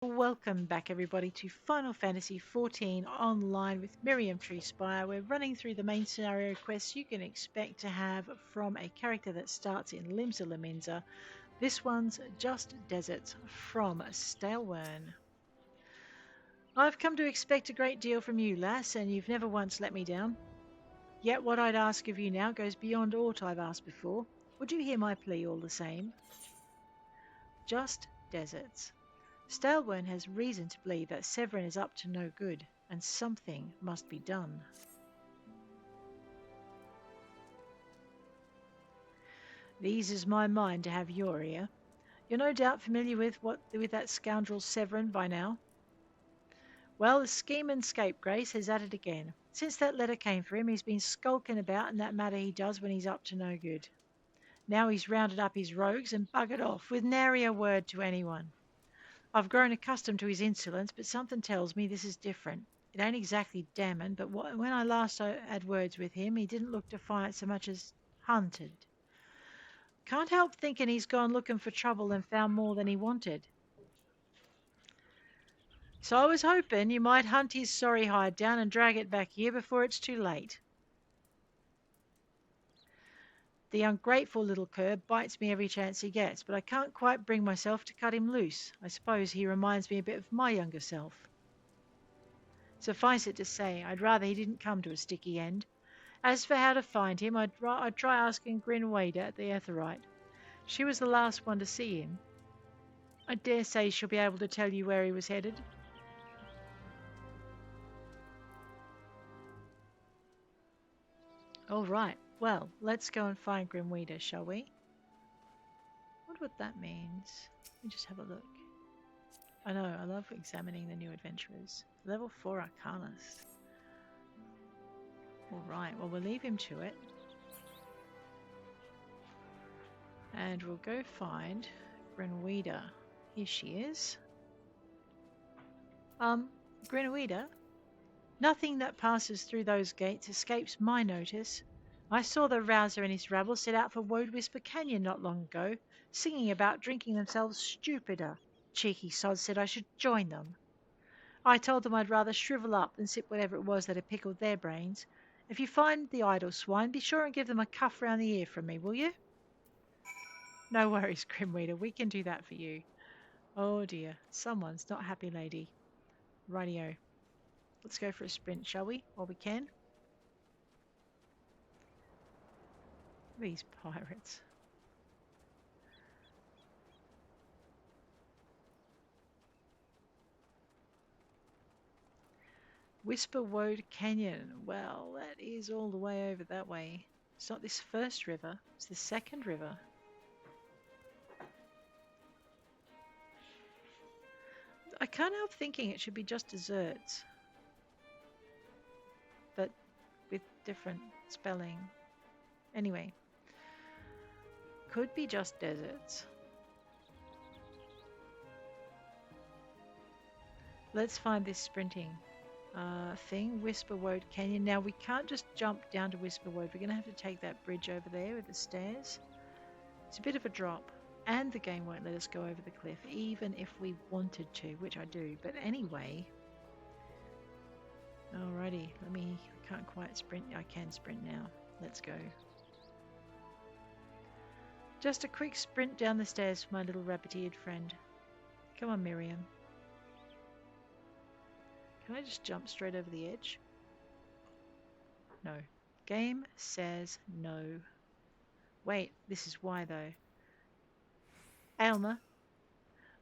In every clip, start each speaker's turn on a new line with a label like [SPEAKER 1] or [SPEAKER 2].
[SPEAKER 1] Welcome back, everybody, to Final Fantasy XIV Online with Miriam Treespire. We're running through the main scenario quests you can expect to have from a character that starts in Limsa Lominsa. This one's Just Deserts from Staelwyrn. I've come to expect a great deal from you, lass, and you've never once let me down. Yet what I'd ask of you now goes beyond aught I've asked before. Would you hear my plea all the same? Just Deserts. Staelwyrn has reason to believe that Severin is up to no good, and something must be done. It eases my mind to have your ear. You're no doubt familiar with that scoundrel Severin by now. Well, the scheme and scapegrace has at it again. Since that letter came for him, he's been skulking about in that matter he does when he's up to no good. Now he's rounded up his rogues and buggered off with nary a word to anyone. I've grown accustomed to his insolence, but something tells me this is different. It ain't exactly damning, but when I last had words with him, he didn't look defiant so much as hunted. Can't help thinking he's gone looking for trouble and found more than he wanted. So I was hoping you might hunt his sorry hide down and drag it back here before it's too late. The ungrateful little cur bites me every chance he gets, but I can't quite bring myself to cut him loose. I suppose he reminds me a bit of my younger self. Suffice it to say, I'd rather he didn't come to a sticky end. As for how to find him, I'd try asking Grinwada at the Etherite. She was the last one to see him. I dare say she'll be able to tell you where he was headed. All right, well, let's go and find Grinwada, shall we? Wonder what that means. Let me just have a look. I know, I love examining the new adventurers. Level 4 Arcanist. Alright, well, we'll leave him to it. And we'll go find Grinwada. Here she is. Grinwada? Nothing that passes through those gates escapes my notice. I saw the rouser and his rabble set out for Woad Whisper Canyon not long ago, singing about drinking themselves stupider. Cheeky sods said I should join them. I told them I'd rather shrivel up than sip whatever it was that had pickled their brains. If you find the idle swine, be sure and give them a cuff round the ear from me, will you? No worries, Grimreader, we can do that for you. Oh dear, someone's not happy, lady. Rightio. Let's go for a sprint, shall we? While we can. These pirates. Whisper Woad Canyon. Well, that is all the way over that way. It's not this first river, it's the second river. I can't help thinking it should be just deserts. But with different spelling. Anyway. Could be just deserts. Let's find this sprinting thing, Whisper Woad Canyon. Now we can't just jump down to Whisper Woad. We're going to have to take that bridge over there with the stairs. It's a bit of a drop, and the game won't let us go over the cliff, even if we wanted to, which I do. But anyway, alrighty. I can't quite sprint. I can sprint now. Let's go. Just a quick sprint down the stairs for my little rabbit-eared friend. Come on, Miriam. Can I just jump straight over the edge? No. Game says no. Wait, this is why though. Aylmer,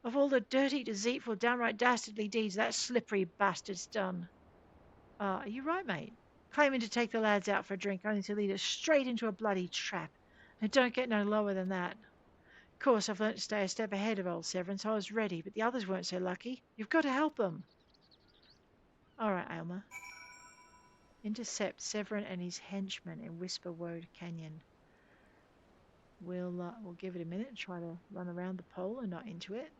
[SPEAKER 1] of all the dirty, deceitful, downright dastardly deeds that slippery bastard's done. Are you right, mate? Claiming to take the lads out for a drink only to lead us straight into a bloody trap. And don't get no lower than that. Of course, I've learnt to stay a step ahead of old Severin, so I was ready, but the others weren't so lucky. You've got to help them. All right, Aylmer. Intercept Severin and his henchmen in Whisper Woad Canyon. We'll give it a minute and try to run around the pole and not into it.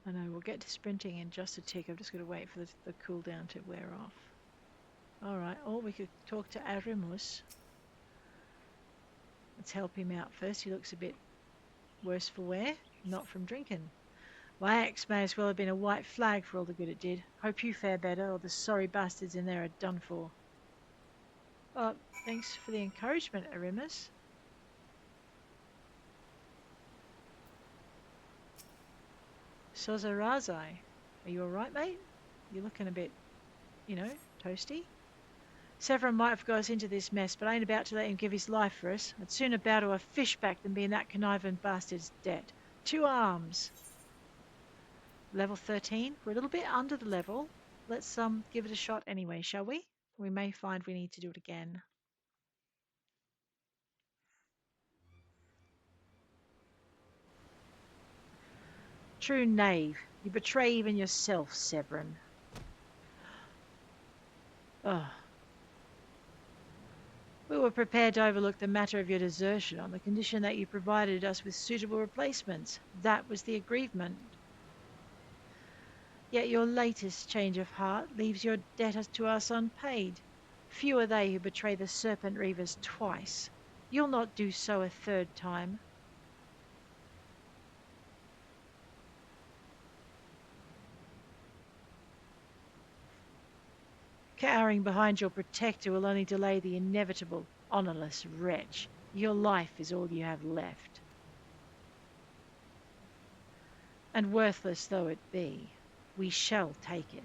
[SPEAKER 1] I know, we'll get to sprinting in just a tick. I've just got to wait for the cooldown to wear off. Alright, or we could talk to Arimus. Let's help him out first. He looks a bit worse for wear. Not from drinking. My axe may as well have been a white flag for all the good it did. Hope you fare better, or the sorry bastards in there are done for. Oh, thanks for the encouragement, Arimus. Sozarazai. Are you alright, mate? You're looking a bit, toasty. Severin might have got us into this mess, but I ain't about to let him give his life for us. I'd sooner bow to a fishback than be in that conniving bastard's debt. 2 arms. Level 13. We're a little bit under the level. Let's give it a shot anyway, shall we? We may find we need to do it again. True knave. You betray even yourself, Severin. Oh. We were prepared to overlook the matter of your desertion on the condition that you provided us with suitable replacements. That was the agreement. Yet your latest change of heart leaves your debt to us unpaid. Few are they who betray the serpent reavers twice. You'll not do so a third time. Cowering behind your protector will only delay the inevitable. Honourless wretch, your life is all you have left. And worthless though it be, we shall take it.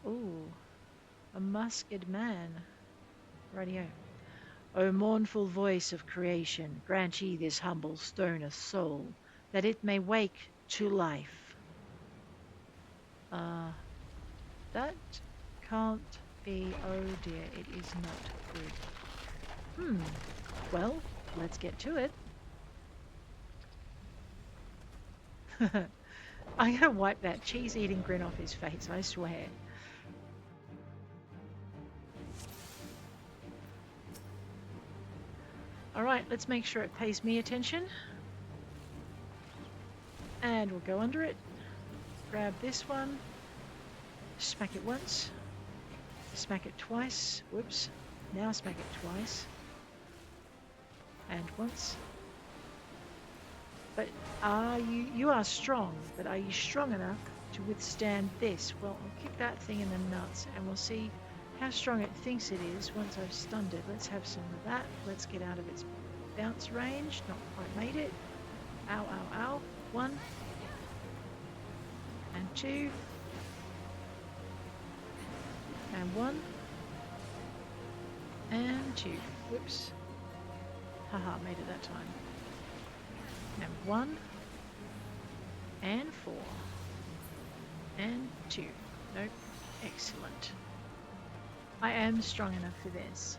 [SPEAKER 1] Ooh, a masked man. Radio. O mournful voice of creation, grant ye this humble stone a soul, that it may wake to life. That can't be. Oh dear, it is not good. Well, let's get to it. I'm gonna wipe that cheese-eating grin off his face, I swear. Alright, let's make sure it pays me attention. And we'll go under it. Grab this one. Smack it once. Smack it twice. Whoops. Now smack it twice. And once. But you are strong, but are you strong enough to withstand this? Well, I'll kick that thing in the nuts and we'll see how strong it thinks it is once I've stunned it. Let's have some of that. Let's get out of its bounce range. Not quite made it. Ow, ow, ow. 1. And 2. And 1. And 2. Whoops. Haha, made it that time. And 1. And 4. And 2. Nope. Excellent. I am strong enough for this.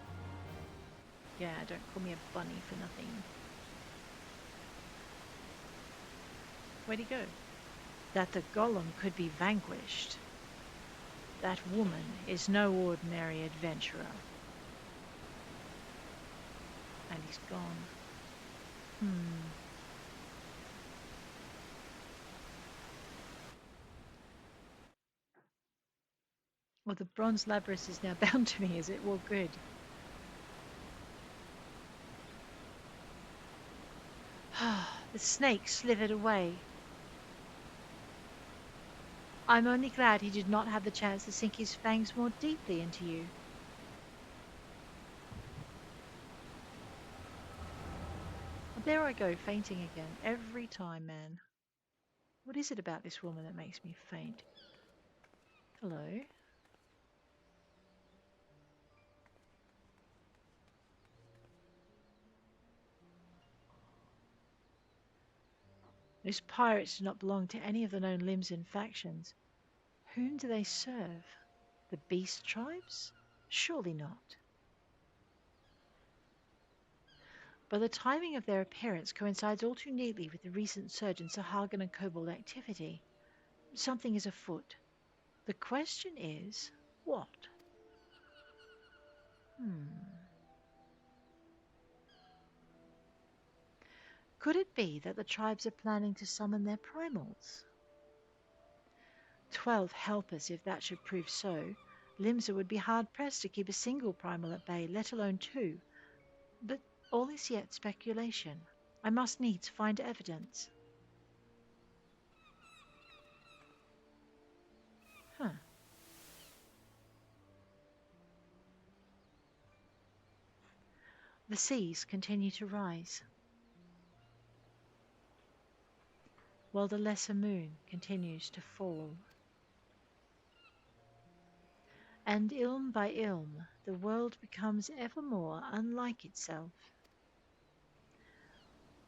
[SPEAKER 1] Yeah, don't call me a bunny for nothing. Where'd he go? That the golem could be vanquished. That woman is no ordinary adventurer. And he's gone. Well, the bronze labrys is now bound to me, is it? Well, good. The snake slithered away. I'm only glad he did not have the chance to sink his fangs more deeply into you. There I go, fainting again. Every time, man. What is it about this woman that makes me faint? Hello? Those pirates do not belong to any of the known Limsa factions. Whom do they serve? The beast tribes? Surely not. But the timing of their appearance coincides all too neatly with the recent surge in Sahagin and Kobold activity. Something is afoot. The question is, what? Could it be that the tribes are planning to summon their primals? 12 helpers, if that should prove so. Limsa would be hard-pressed to keep a single primal at bay, let alone 2. But All is yet speculation. I must needs find evidence. Huh. The seas continue to rise, while the lesser moon continues to fall. And ilm by ilm, the world becomes ever more unlike itself.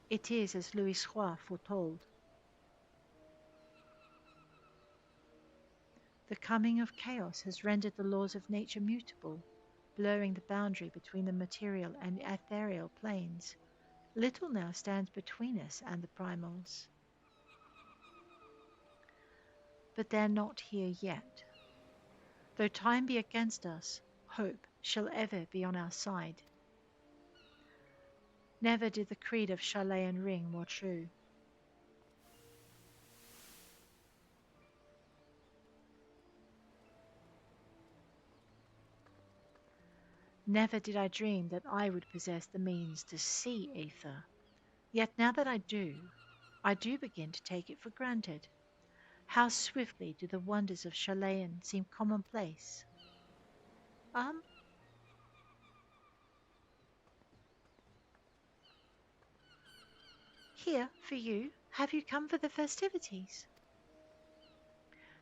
[SPEAKER 1] It is as Louis Roy foretold. The coming of chaos has rendered the laws of nature mutable, blurring the boundary between the material and ethereal planes. Little now stands between us and the primals. But they're not here yet. Though time be against us, hope shall ever be on our side. Never did the creed of Staelwyrn ring more true. Never did I dream that I would possess the means to see Aether. Yet now that I do begin to take it for granted. How swiftly do the wonders of Staelwyrn seem commonplace. Here, for you. Have you come for the festivities?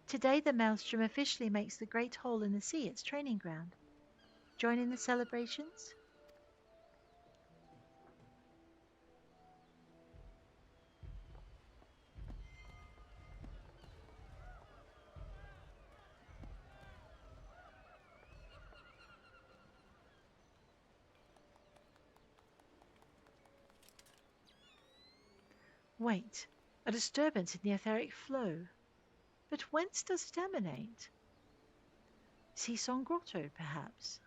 [SPEAKER 1] Today the Maelstrom officially makes the Great Hole in the Sea its training ground. Join in the celebrations? Wait, a disturbance in the etheric flow. But whence does it emanate? Seasong Grotto, perhaps?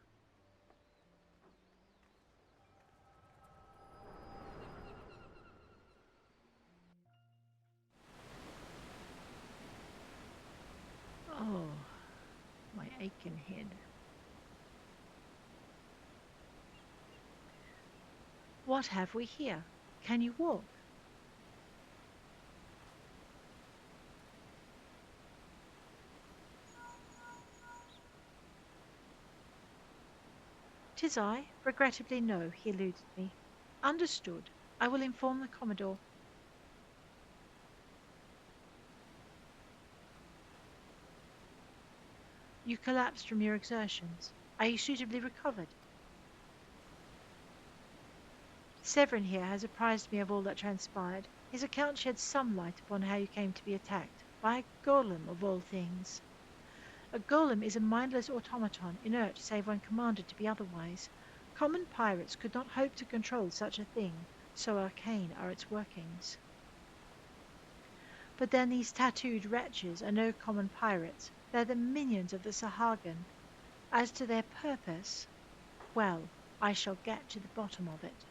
[SPEAKER 1] Oh, my aching head. What have we here? Can you walk? 'Tis I. Regrettably no, he eluded me. Understood. I will inform the Commodore. You collapsed from your exertions. Are you suitably recovered? Severin here has apprised me of all that transpired. His account sheds some light upon how you came to be attacked by a golem of all things. A golem is a mindless automaton, inert save when commanded to be otherwise. Common pirates could not hope to control such a thing, so arcane are its workings. But then these tattooed wretches are no common pirates. They're the minions of the Sahagin. As to their purpose, well, I shall get to the bottom of it.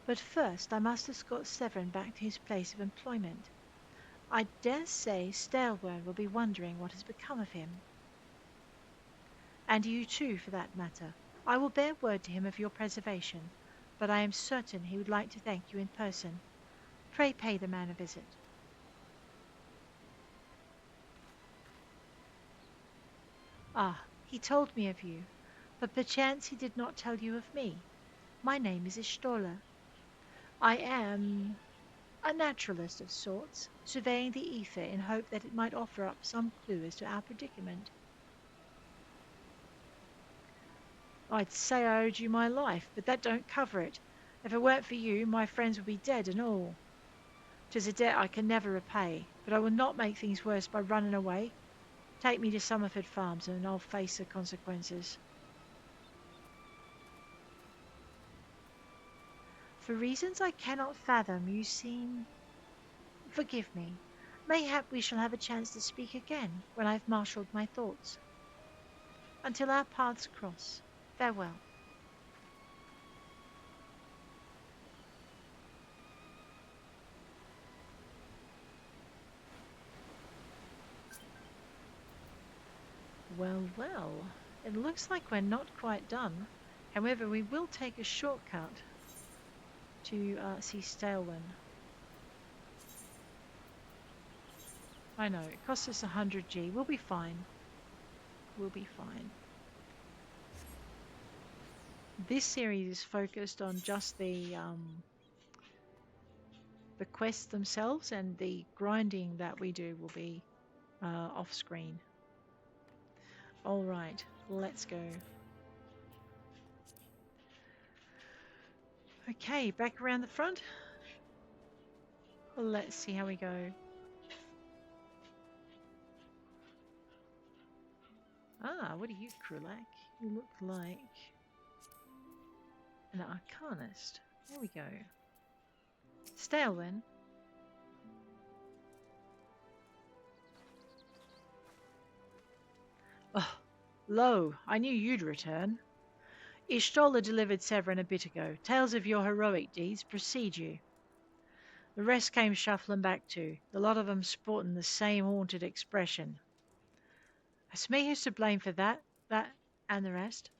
[SPEAKER 1] But first I must escort Severin back to his place of employment. I dare say Staelwyrn will be wondering what has become of him. And you too, for that matter. I will bear word to him of your preservation, but I am certain he would like to thank you in person. Pray pay the man a visit. Ah, he told me of you, but perchance he did not tell you of me. My name is Ishtola. I am a naturalist of sorts, surveying the ether in hope that it might offer up some clue as to our predicament. I'd say I owed you my life, but that don't cover it. If it weren't for you, my friends would be dead and all. 'Tis a debt I can never repay, but I will not make things worse by running away. Take me to Summerford Farms and I'll face the consequences. For reasons I cannot fathom, you seem... Forgive me. Mayhap we shall have a chance to speak again when I've marshalled my thoughts. Until our paths cross, farewell. Well, well, it looks like we're not quite done. However, we will take a shortcut to see Staelwyrn. I know, it costs us 100 G. We'll be fine. We'll be fine. This series is focused on just the quests themselves, and the grinding that we do will be off screen. All right, let's go. Okay, back around the front. Let's see how we go. Ah, what are you, Krulak? You look like an Arcanist. There we go. Staelwyrn. Oh, lo, I knew you'd return. Ishtola delivered Severin a bit ago. Tales of your heroic deeds precede you. The rest came shuffling back too, the lot of 'em sporting the same haunted expression. It's me who's to blame for that, and the rest.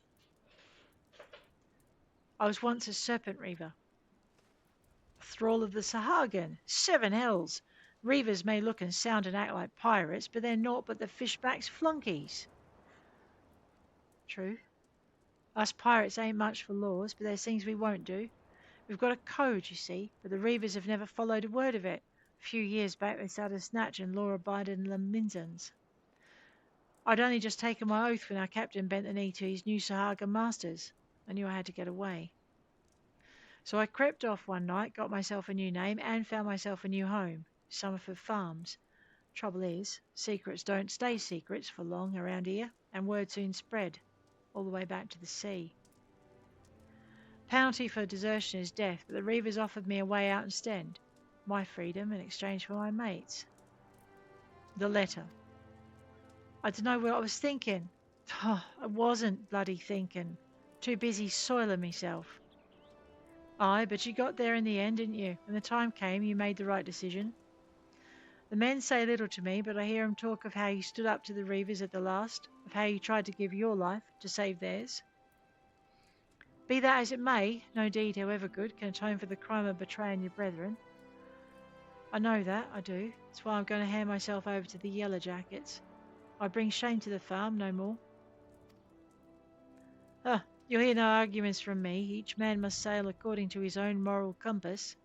[SPEAKER 1] I was once a serpent reaver. A thrall of the Sahagin. 7 hells! Reavers may look and sound and act like pirates, but they're naught but the fishbacks flunkies. True. Us pirates ain't much for laws, but there's things we won't do. We've got a code, you see, but the Reavers have never followed a word of it. A few years back they started snatching law-abiding Lominsans. I'd only just taken my oath when our captain bent the knee to his new Sahagan masters. I knew I had to get away. So I crept off one night, got myself a new name, and found myself a new home, Summerford Farms. Trouble is, secrets don't stay secrets for long around here, and word soon spread, all the way back to the sea. Penalty for desertion is death, but the Reavers offered me a way out instead, my freedom in exchange for my mates. The letter. I don't know what I was thinking. Oh, I wasn't bloody thinking. Too busy soiling myself. Aye, but you got there in the end, didn't you? When the time came, you made the right decision. The men say little to me, but I hear 'em talk of how you stood up to the Reavers at the last, of how you tried to give your life to save theirs. Be that as it may, no deed, however good, can atone for the crime of betraying your brethren. I know that, I do. That's why I'm going to hand myself over to the Yellow Jackets. I bring shame to the farm, no more. You'll hear no arguments from me. Each man must sail according to his own moral compass.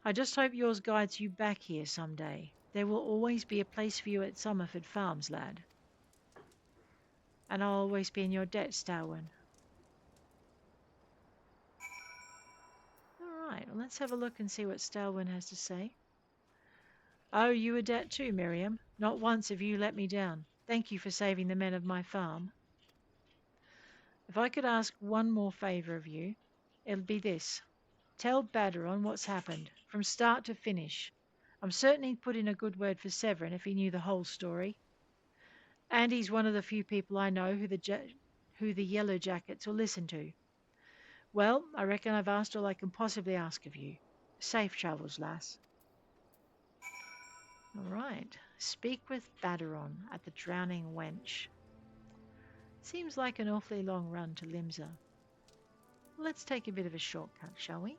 [SPEAKER 1] I just hope yours guides you back here some day. There will always be a place for you at Summerford Farms, lad. And I'll always be in your debt, Staelwyrn. All right, well, let's have a look and see what Staelwyrn has to say. I owe you a debt too, Miriam. Not once have you let me down. Thank you for saving the men of my farm. If I could ask one more favour of you, it'll be this. Tell Baderon what's happened, from start to finish. I'm certain he'd put in a good word for Severin if he knew the whole story. And he's one of the few people I know who the Yellow Jackets will listen to. Well, I reckon I've asked all I can possibly ask of you. Safe travels, lass. All right. Speak with Baderon at the Drowning Wench. Seems like an awfully long run to Limsa. Let's take a bit of a shortcut, shall we?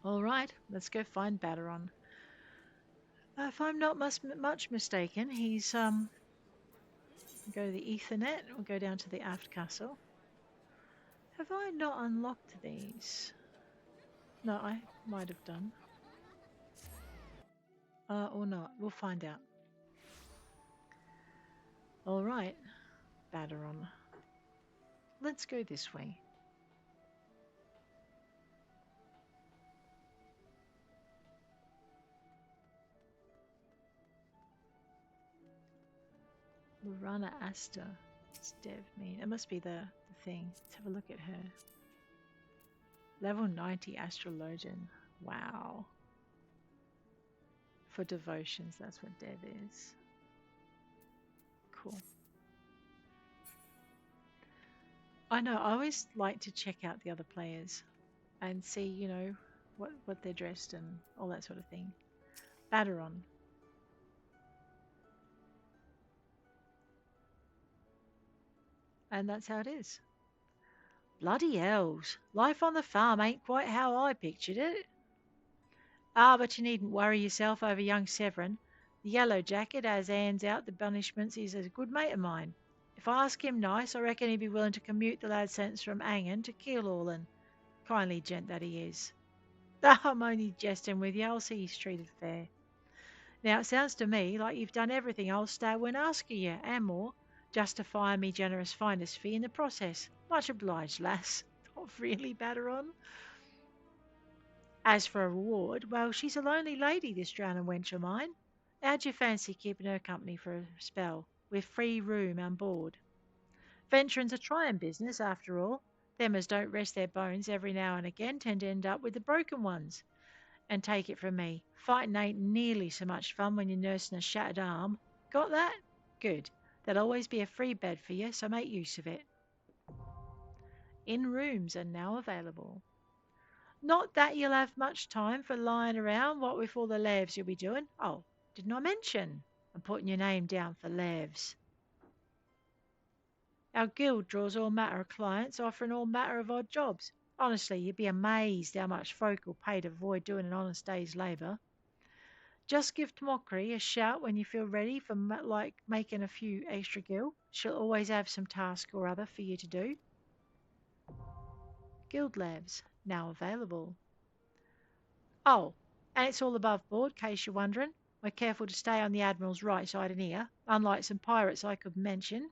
[SPEAKER 1] All right, let's go find Baderon. If I'm not much mistaken, he's go to the Ethernet. We'll go down to the aft castle. Have I not unlocked these? No, I might have done. Or not. We'll find out. All right, Baderon. Let's go this way. Lorana Asta. What's Dev mean? It must be the thing. Let's have a look at her. Level 90 Astrologian. Wow. For devotions, that's what Dev is. Cool. I know. I always like to check out the other players and see, what they're dressed and all that sort of thing. Baderon. And that's how it is. Bloody hells. Life on the farm ain't quite how I pictured it. Ah, but you needn't worry yourself over young Severin. The yellow jacket, as hands out the punishments, is a good mate of mine. If I ask him nice, I reckon he'd be willing to commute the lad's sentence from hanging to Keelhauling. Kindly gent that he is. I'm only jesting with you. I'll see he's treated fair. Now, it sounds to me like you've done everything old Staelwyrn asked of you, and more, justifying me generous finder's fee in the process. Much obliged, lass. Not really, Baderon. As for a reward, well, she's a lonely lady, this drowning wench of mine. How'd you fancy keeping her company for a spell, with free room on board? Venturing's a trying business, after all. Them as don't rest their bones every now and again tend to end up with the broken ones. And take it from me, fighting ain't nearly so much fun when you're nursing a shattered arm. Got that? Good. There'll always be a free bed for you, so make use of it. Inn rooms are now available. Not that you'll have much time for lying around, what with all the laves you'll be doing. Oh, didn't I mention? I'm putting your name down for laves. Our guild draws all manner of clients, offering all manner of odd jobs. Honestly, you'd be amazed how much folk will pay to avoid doing an honest day's labour. Just give Mockery a shout when you feel ready for making a few extra gil. She'll always have some task or other for you to do. Guild labs now available. Oh, and it's all above board, case you're wondering. We're careful to stay on the Admiral's right side in here, unlike some pirates I could mention.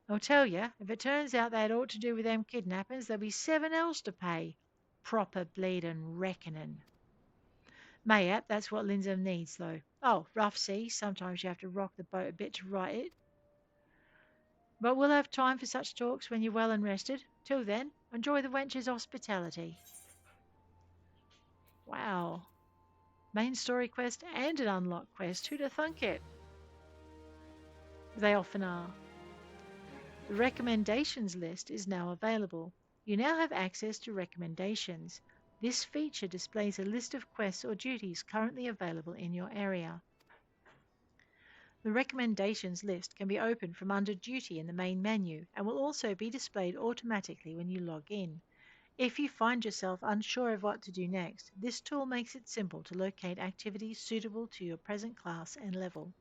[SPEAKER 1] I'll tell you, if it turns out they had aught to do with them kidnappings, there'll be 7 else to pay. Proper bleeding reckoning. Mayhap that's what Limsa needs, though. Oh, rough sea. Sometimes you have to rock the boat a bit to right it. But we'll have time for such talks when you're well and rested. Till then, enjoy the wench's hospitality. Wow. Main story quest and an unlock quest. Who'd have thunk it? They often are. The recommendations list is now available. You now have access to recommendations. This feature displays a list of quests or duties currently available in your area. The recommendations list can be opened from under Duty in the main menu and will also be displayed automatically when you log in. If you find yourself unsure of what to do next, this tool makes it simple to locate activities suitable to your present class and level.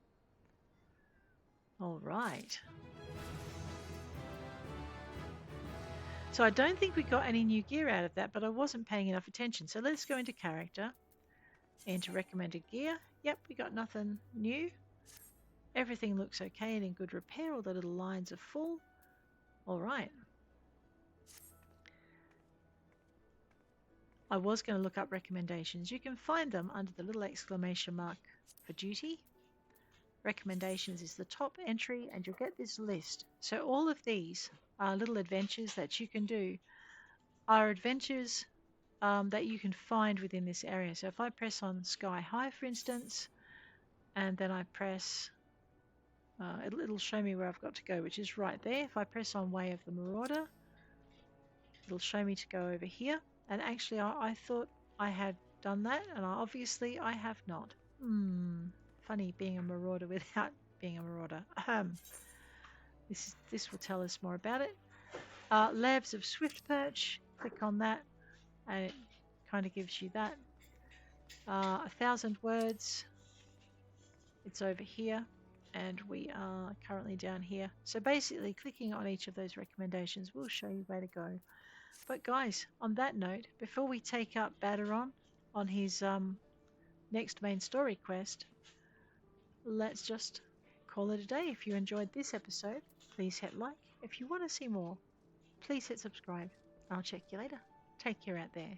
[SPEAKER 1] All right. So I don't think we got any new gear out of that, but I wasn't paying enough attention. So let's go into character, into recommended gear. Yep, we got nothing new. Everything looks okay and in good repair. All the little lines are full. All right. I was going to look up recommendations. You can find them under the little exclamation mark for duty. Recommendations is the top entry and you'll get this list. So all of these are little adventures that you can do, are adventures that you can find within this area. So if I press on Sky High, for instance, and then I press, it'll show me where I've got to go, which is right there. If I press on Way of the Marauder, it'll show me to go over here. And actually, I thought I had done that, and obviously I have not. Funny being a marauder without being a marauder. This will tell us more about it. Labs of Swift Perch. Click on that, and it kind of gives you that. 1,000 words. It's over here, and we are currently down here. So basically, clicking on each of those recommendations will show you where to go. But guys, on that note, before we take up Baderon on his next main story quest, let's just call it a day. If you enjoyed this episode, please hit like. If you want to see more, please hit subscribe. I'll check you later. Take care out there.